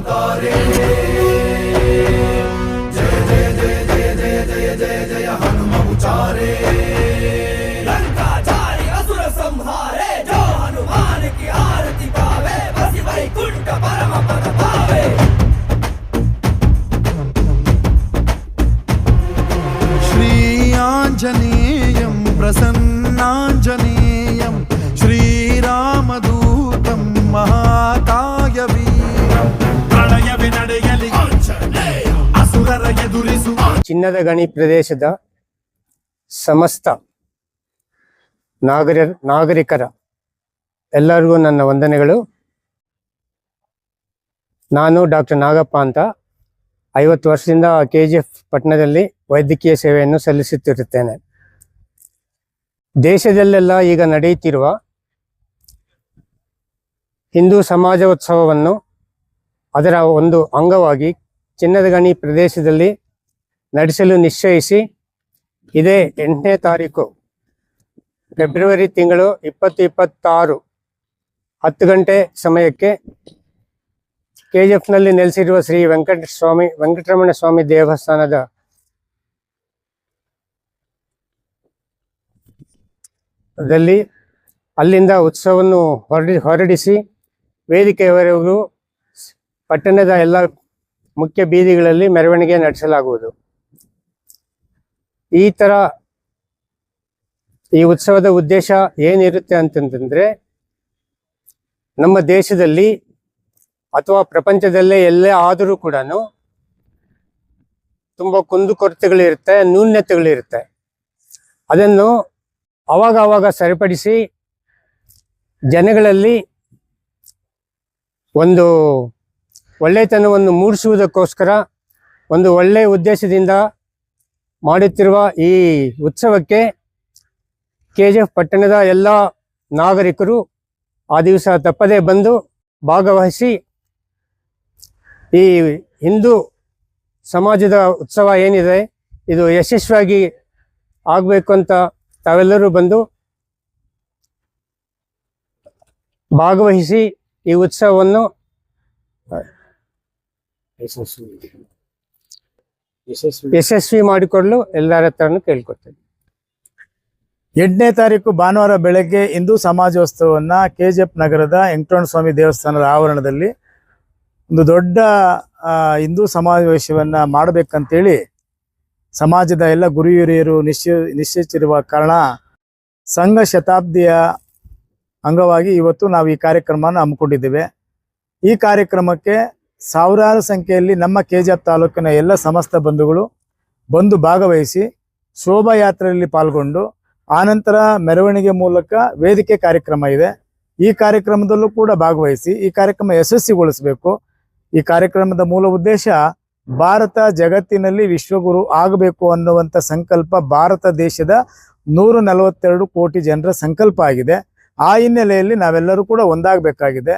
अवतारे जय जय जय जय जय जय जय जय हनुम उचारे लंकाचारी असुर संहारे जो हनुमान की आरती पावे बसी वैकुंठ परम पद पावे श्री आंजनेयं प्रसन्नांजनेयं श्रीरामदूतं महाकायवीरं प्रणयवि ನಡೆಯಲಿ ಆಂಜನೇಯ ಅಸುರರ ಎದುರಿಸು. ಚಿನ್ನದ ಗಣಿ ಪ್ರದೇಶದ ಸಮಸ್ತ ನಾಗರಿಕರ ಎಲ್ಲರಿಗೂ ನನ್ನ ವಂದನೆಗಳು. ನಾನು ಡಾಕ್ಟರ್ ನಾಗಪ್ಪ ಅಂತ 50 ವರ್ಷದಿಂದ KGF ಪಟ್ಟಣದಲ್ಲಿ ವೈದ್ಯಕೀಯ ಸೇವೆಯನ್ನು ಸಲ್ಲಿಸುತ್ತಿರುತ್ತೇನೆ. ದೇಶದಲ್ಲೆಲ್ಲ ಈಗ ನಡೆಯುತ್ತಿರುವ ಹಿಂದೂ ಸಮಾಜೋತ್ಸವವನ್ನು ಅದರ ಒಂದು ಅಂಗವಾಗಿ ಚಿನ್ನದ ಗಣಿ ಪ್ರದೇಶದಲ್ಲಿ ನಡೆಸಲು ನಿಶ್ಚಯಿಸಿ ಇದೇ 8ನೇ ತಾರೀಕು ಫೆಬ್ರವರಿ ತಿಂಗಳು 2026 10 ಗಂಟೆ ಸಮಯಕ್ಕೆ KGFನಲ್ಲಿ ನೆಲೆಸಿರುವ ಶ್ರೀ ವೆಂಕಟರಮಣ ಸ್ವಾಮಿ ದೇವಸ್ಥಾನದ ಅಲ್ಲಿಂದ ಉತ್ಸವವನ್ನು ಹೊರಡಿಸಿ ವೇದಿಕೆಯವರೆಗೂ ಪಟ್ಟಣದ ಎಲ್ಲ ಮುಖ್ಯ ಬೀದಿಗಳಲ್ಲಿ ಮೆರವಣಿಗೆ ನಡೆಸಲಾಗುವುದು. ಈ ಉತ್ಸವದ ಉದ್ದೇಶ ಏನಿರುತ್ತೆ ಅಂತಂತಂದ್ರೆ, ನಮ್ಮ ದೇಶದಲ್ಲಿ ಅಥವಾ ಪ್ರಪಂಚದಲ್ಲೇ ಎಲ್ಲೇ ಆದರೂ ಕೂಡ ತುಂಬ ಕುಂದುಕೊರತೆಗಳಿರುತ್ತೆ, ನ್ಯೂನ್ಯತೆಗಳಿರುತ್ತೆ. ಅದನ್ನು ಅವಾಗ ಸರಿಪಡಿಸಿ ಜನಗಳಲ್ಲಿ ಒಂದು ಒಳ್ಳೆತನವನ್ನು ಮೂಡಿಸುವುದಕ್ಕೋಸ್ಕರ ಒಂದು ಒಳ್ಳೆಯ ಉದ್ದೇಶದಿಂದ ಮಾಡುತ್ತಿರುವ ಈ ಉತ್ಸವಕ್ಕೆ KGF ಪಟ್ಟಣದ ಎಲ್ಲ ನಾಗರಿಕರು ಆ ದಿವಸ ತಪ್ಪದೇ ಬಂದು ಭಾಗವಹಿಸಿ ಈ ಹಿಂದೂ ಸಮಾಜದ ಉತ್ಸವ ಏನಿದೆ ಇದು ಯಶಸ್ವಿಯಾಗಿ ಆಗಬೇಕು ಅಂತ ತಾವೆಲ್ಲರೂ ಬಂದು ಭಾಗವಹಿಸಿ ಈ ಉತ್ಸವವನ್ನು ಯಶಸ್ವಿ ಮಾಡಿಕೊಳ್ಳಲು ಎಲ್ಲರ ಹತ್ರನೂ ಕೇಳ್ಕೊಳ್ತೇನೆ. 8ನೇ ತಾರೀಕು ಭಾನುವಾರ ಬೆಳಗ್ಗೆ ಹಿಂದೂ ಸಮಾಜೋತ್ಸವವನ್ನ KGF ನಗರದ ವೆಂಕಟರಮಣ ಸ್ವಾಮಿ ದೇವಸ್ಥಾನದ ಆವರಣದಲ್ಲಿ ಒಂದು ದೊಡ್ಡ ಹಿಂದೂ ಸಮಾವೇಶವನ್ನ ಮಾಡಬೇಕಂತೇಳಿ ಸಮಾಜದ ಎಲ್ಲ ಗುರು ಹಿರಿಯರು ನಿಶ್ಚಯಿಸಿರುವ ಕಾರಣ ಸಂಘ ಶತಾಬ್ದಿಯ ಅಂಗವಾಗಿ ಇವತ್ತು ನಾವು ಈ ಕಾರ್ಯಕ್ರಮವನ್ನು ಹಮ್ಮಿಕೊಂಡಿದ್ದೇವೆ. ಈ ಕಾರ್ಯಕ್ರಮಕ್ಕೆ ಸಾವಿರಾರು ಸಂಖ್ಯೆಯಲ್ಲಿ ನಮ್ಮ KGF ತಾಲೂಕಿನ ಎಲ್ಲ ಸಮಸ್ತ ಬಂಧುಗಳು ಬಂದು ಭಾಗವಹಿಸಿ ಶೋಭಾಯಾತ್ರೆಯಲ್ಲಿ ಪಾಲ್ಗೊಂಡು ಆನಂತರ ಮೆರವಣಿಗೆ ಮೂಲಕ ವೇದಿಕೆ ಕಾರ್ಯಕ್ರಮ ಇದೆ. ಈ ಕಾರ್ಯಕ್ರಮದಲ್ಲೂ ಕೂಡ ಭಾಗವಹಿಸಿ ಈ ಕಾರ್ಯಕ್ರಮ ಯಶಸ್ವಿಗೊಳಿಸಬೇಕು. ಈ ಕಾರ್ಯಕ್ರಮದ ಮೂಲ ಉದ್ದೇಶ ಭಾರತ ಜಗತ್ತಿನಲ್ಲಿ ವಿಶ್ವಗುರು ಆಗಬೇಕು ಅನ್ನುವಂಥ ಸಂಕಲ್ಪ ಭಾರತ ದೇಶದ 142 ಕೋಟಿ ಜನರ ಸಂಕಲ್ಪ ಆಗಿದೆ. ಆ ಹಿನ್ನೆಲೆಯಲ್ಲಿ ನಾವೆಲ್ಲರೂ ಕೂಡ ಒಂದಾಗಬೇಕಾಗಿದೆ.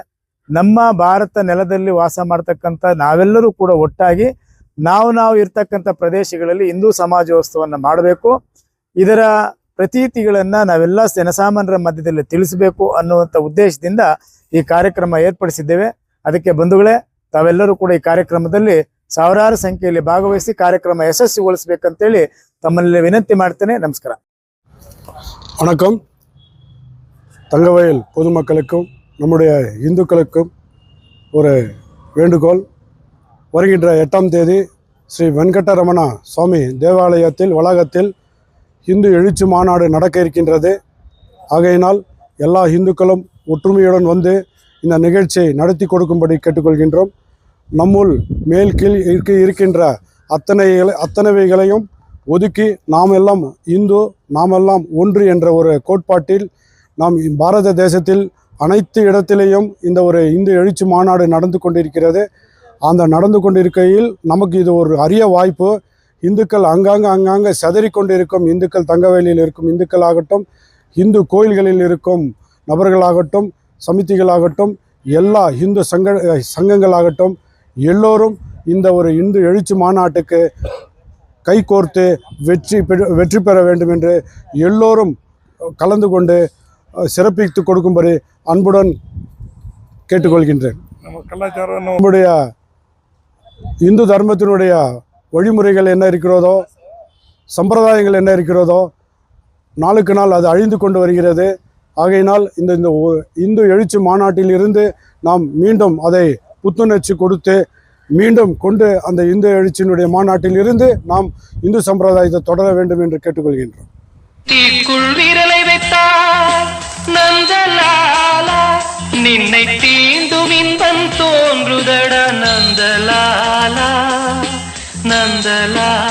ನಮ್ಮ ಭಾರತ ನೆಲದಲ್ಲಿ ವಾಸ ಮಾಡ್ತಕ್ಕಂಥ ನಾವೆಲ್ಲರೂ ಕೂಡ ಒಟ್ಟಾಗಿ ನಾವು ಇರ್ತಕ್ಕಂಥ ಪ್ರದೇಶಗಳಲ್ಲಿ ಹಿಂದೂ ಸಮಾಜೋತ್ಸವವನ್ನು ಮಾಡಬೇಕು. ಇದರ ಪ್ರತೀತಿಗಳನ್ನ ನಾವೆಲ್ಲ ಜನಸಾಮಾನ್ಯರ ಮಧ್ಯದಲ್ಲಿ ತಿಳಿಸಬೇಕು ಅನ್ನುವಂಥ ಉದ್ದೇಶದಿಂದ ಈ ಕಾರ್ಯಕ್ರಮ ಏರ್ಪಡಿಸಿದ್ದೇವೆ. ಅದಕ್ಕೆ ಬಂಧುಗಳೇ, ತಾವೆಲ್ಲರೂ ಕೂಡ ಈ ಕಾರ್ಯಕ್ರಮದಲ್ಲಿ ಸಾವಿರಾರು ಸಂಖ್ಯೆಯಲ್ಲಿ ಭಾಗವಹಿಸಿ ಕಾರ್ಯಕ್ರಮ ಯಶಸ್ವಿಗೊಳಿಸಬೇಕಂತೇಳಿ ತಮ್ಮಲ್ಲಿ ವಿನಂತಿ ಮಾಡ್ತೇನೆ. ನಮಸ್ಕಾರ. வணக்கம். தங்கவயல் பொதுமக்களுக்கும் நம்முடைய இந்துக்களுக்கும் ஒரு வேண்டுகோள். வருகின்ற 8ஆம் தேதி ஸ்ரீ வெங்கடரமண சுவாமி தேவாலயத்தில் வளாகத்தில் இந்து எழுச்சி மாநாடு நடக்க இருக்கின்றது. ஆகையினால் எல்லா இந்துக்களும் ஒற்றுமையுடன் வந்து இந்த நிகழ்ச்சியை நடத்தி கொடுக்கும்படி கேட்டுக்கொள்கின்றோம். நம்முள் மேல் கீழ் இருக்கின்ற அத்தனைவைகளையும் ஒதுக்கி நாம் எல்லாம் இந்து, நாம் எல்லாம் ஒன்று என்ற ஒரு கோட்பாட்டில் நாம் பாரத தேசத்தில் அனைத்து இடத்திலேயும் இந்த ஒரு இந்து எழுச்சி மாநாடு நடந்து கொண்டிருக்கிறது. அந்த நடந்து கொண்டிருக்கையில் நமக்கு இது ஒரு அரிய வாய்ப்பு. இந்துக்கள் அங்காங்கே சதறிக்கொண்டிருக்கும் இந்துக்கள், தங்கவேலியில் இருக்கும் இந்துக்கள் ஆகட்டும், இந்து கோயில்களில் இருக்கும் நபர்களாகட்டும், சமிதிகளாகட்டும், எல்லா இந்து சங்கங்களாகட்டும் எல்லோரும் இந்த ஒரு இந்து எழுச்சி மாநாட்டுக்கு கைகோர்த்து வெற்றி பெற வேண்டும் என்று எல்லோரும் கலந்து கொண்டு சிறப்பித்து கொடுக்கும்படி அன்புடன் கேட்டுக்கொள்கின்றேன். நம்முடைய இந்து தர்மத்தினுடைய வழிமுறைகள் என்ன இருக்கிறதோ, சம்பிரதாயங்கள் என்ன இருக்கிறதோ, நாளுக்கு நாள் அது அழிந்து கொண்டு வருகிறது. ஆகையினால் இந்த இந்த இந்து எழுச்சி மாநாட்டில் இருந்து நாம் மீண்டும் அதை புத்துணர்ச்சி கொடுத்து மீண்டும் கொண்டு அந்த இந்து எழுச்சியினுடைய மாநாட்டில் இருந்து நாம் இந்து சம்பிரதாயத்தை தொடர வேண்டும் என்று கேட்டுக்கொள்கின்றோம். தீக்குள் விரலை வைத்தார் நந்தலாலா, நின்னை தீண்டும் இன்பம் தோன்றுதட நந்தலாலா, நந்தலாலா.